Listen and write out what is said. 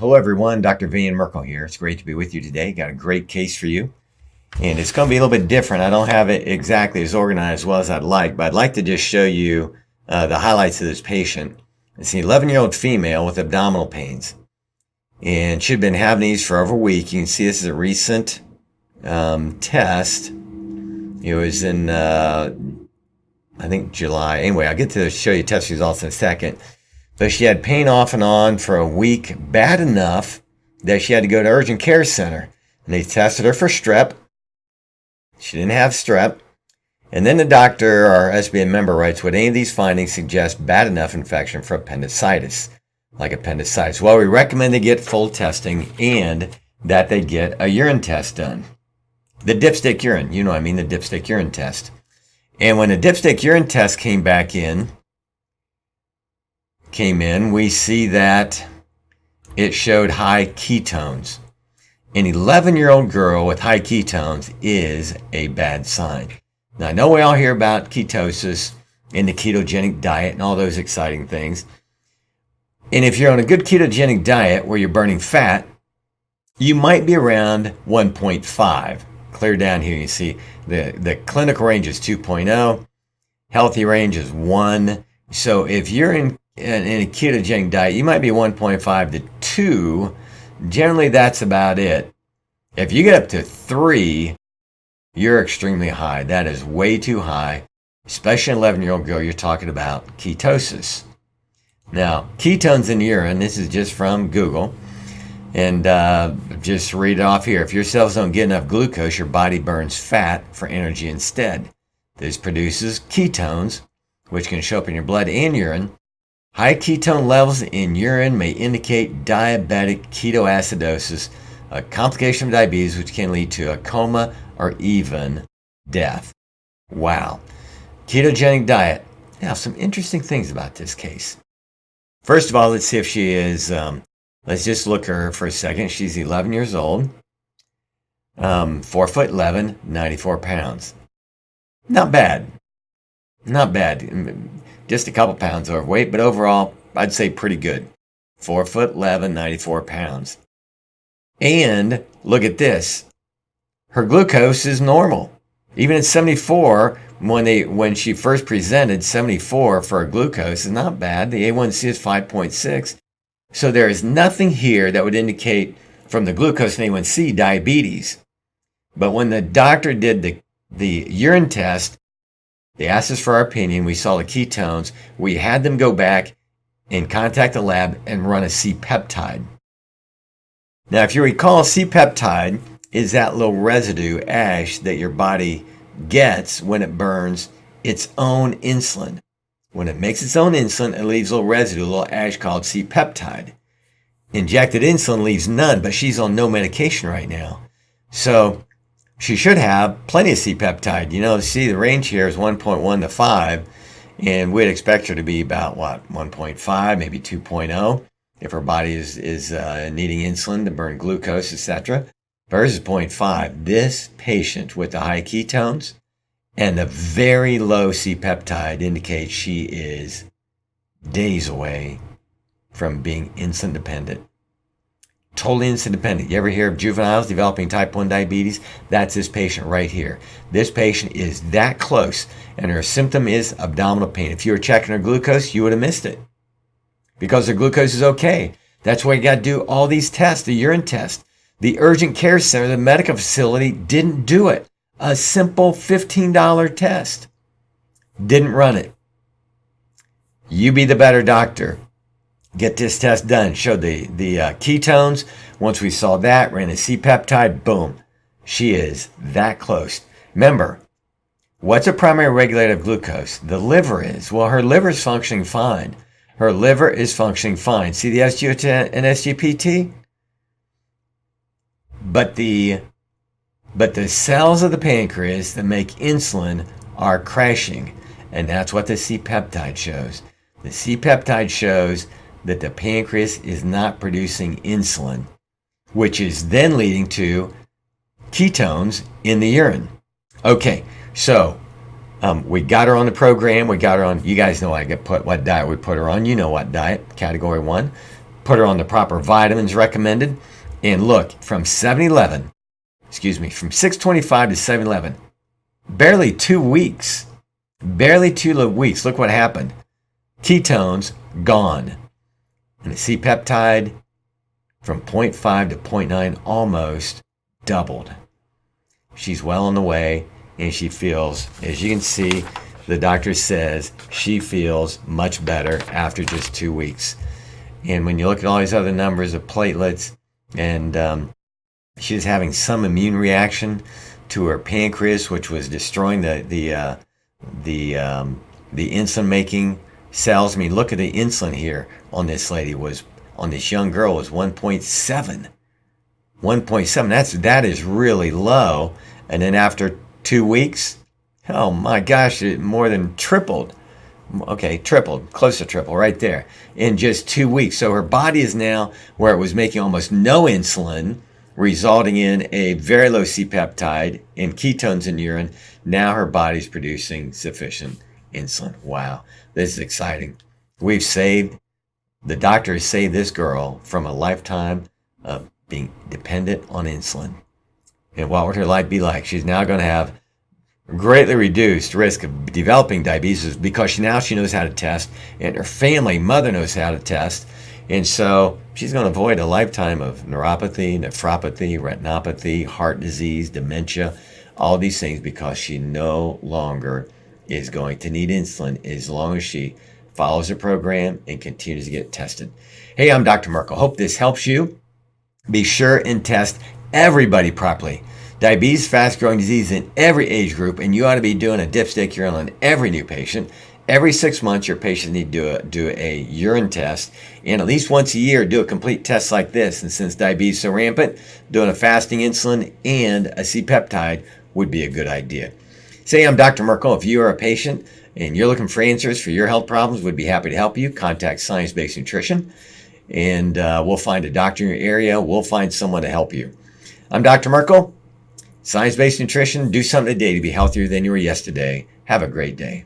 Hello everyone, Dr. Van Merkle here. It's great to be with you today. Got a great case for you. And it's going to be a little bit different. I don't have it exactly as organized as well as I'd like, but I'd like to just show you the highlights of this patient. It's an 11-year-old female with abdominal pains. And she'd been having these for over a week. You can see this is a recent test. It was in, I think, July. Anyway, I'll get to show you test results in a second. But she had pain off and on for a week, bad enough that she had to go to urgent care center. And they tested her for strep. She didn't have strep. And then the doctor, our SBA member, writes, would any of these findings suggest bad enough infection for appendicitis, like appendicitis? Well, we recommend they get full testing and that they get a urine test done. The dipstick urine, you know what I mean, the dipstick urine test. And when the dipstick urine test came in, we see that it showed high ketones. An 11-year-old girl with high ketones is a bad sign. Now, I know we all hear about ketosis and the ketogenic diet and all those exciting things. And if you're on a good ketogenic diet where you're burning fat, you might be around 1.5. Clear down here, you see the clinical range is 2.0. Healthy range is 1. So if you're in a ketogenic diet, you might be 1.5 to 2. Generally, that's about it. If you get up to 3, you're extremely high. That is way too high, especially an 11-year-old girl. You're talking about ketosis. Now, ketones in urine, this is just from Google, and just read it off here. If your cells don't get enough glucose, your body burns fat for energy instead. This produces ketones, which can show up in your blood and urine. High ketone levels in urine may indicate diabetic ketoacidosis, a complication of diabetes which can lead to a coma or even death. Wow. Ketogenic diet. Now, some interesting things about this case. First of all, let's see if she is, let's just look at her for a second. She's 11 years old, 4'11", 94 pounds. Not bad. Not bad. Just a couple pounds overweight, but overall, I'd say pretty good. 4'11", 94 pounds. And look at this. Her glucose is normal. Even at 74, when she first presented, 74 for her glucose is not bad. The A1C is 5.6. So there is nothing here that would indicate from the glucose and A1C diabetes. But when the doctor did the urine test, they asked us for our opinion. We saw the ketones. We had them go back and contact the lab and run a C-Peptide. Now, if you recall, C-Peptide is that little residue ash that your body gets when it burns its own insulin. When it makes its own insulin, it leaves a little residue, a little ash called C-Peptide. Injected insulin leaves none, but she's on no medication right now. So she should have plenty of C-Peptide. You know, see, the range here is 1.1 to 5, and we'd expect her to be about, 1.5, maybe 2.0, if her body is needing insulin to burn glucose, etc. Hers is 0.5. This patient with the high ketones and the very low C-Peptide indicates she is days away from being insulin dependent. Totally insulin dependent. You ever hear of juveniles developing type 1 diabetes? That's this patient right here. This patient is that close, and her symptom is abdominal pain. If you were checking her glucose, you would have missed it because her glucose is okay. That's why you got to do all these tests, the urine test. The urgent care center, the medical facility, didn't do it. A simple $15 test. Didn't run it. You be the better doctor. Get this test done. Showed the ketones. Once we saw that, ran a C-Peptide, boom. She is that close. Remember, what's a primary regulator of glucose? The liver is. Well, her liver is functioning fine. Her liver is functioning fine. See the SGOT and SGPT? But the cells of the pancreas that make insulin are crashing. And that's what the C-Peptide shows. The C-Peptide shows that the pancreas is not producing insulin, which is then leading to ketones in the urine. Okay, so we got her on the program. We got her on, you guys know I get put what diet we put her on. You know what diet, category 1. put her on the proper vitamins recommended. And look, from 625 to 711, barely 2 weeks. Barely 2 weeks. Look what happened. Ketones gone. And the C-Peptide from 0.5 to 0.9 almost doubled. She's well on the way, and she feels, as you can see, the doctor says she feels much better after just 2 weeks. And when you look at all these other numbers of platelets, and she's having some immune reaction to her pancreas, which was destroying the insulin making cells. I mean, look at the insulin here on this lady on this young girl was 1.7. 1.7. That is really low. And then after 2 weeks, oh my gosh, it more than tripled. Okay, tripled, close to triple right there in just 2 weeks. So her body is now where it was making almost no insulin, resulting in a very low C-peptide and ketones in urine. Now her body's producing sufficient insulin. Wow, this is exciting. The doctor has saved this girl from a lifetime of being dependent on insulin. And what would her life be like? She's now going to have greatly reduced risk of developing diabetes because she knows how to test, and her family mother knows how to test. And so she's going to avoid a lifetime of neuropathy, nephropathy, retinopathy, heart disease, dementia, all these things, because she no longer is going to need insulin as long as she follows the program and continues to get tested. Hey, I'm Dr. Merkle. Hope this helps you. Be sure and test everybody properly. Diabetes, fast-growing disease in every age group, and you ought to be doing a dipstick urine on every new patient. Every 6 months, your patients need to do a urine test, and at least once a year, do a complete test like this. And since diabetes is so rampant, doing a fasting insulin and a C-peptide would be a good idea. Say, I'm Dr. Merkle. If you are a patient and you're looking for answers for your health problems, we'd be happy to help you. Contact Science-Based Nutrition, and we'll find a doctor in your area. We'll find someone to help you. I'm Dr. Merkle. Science-Based Nutrition. Do something today to be healthier than you were yesterday. Have a great day.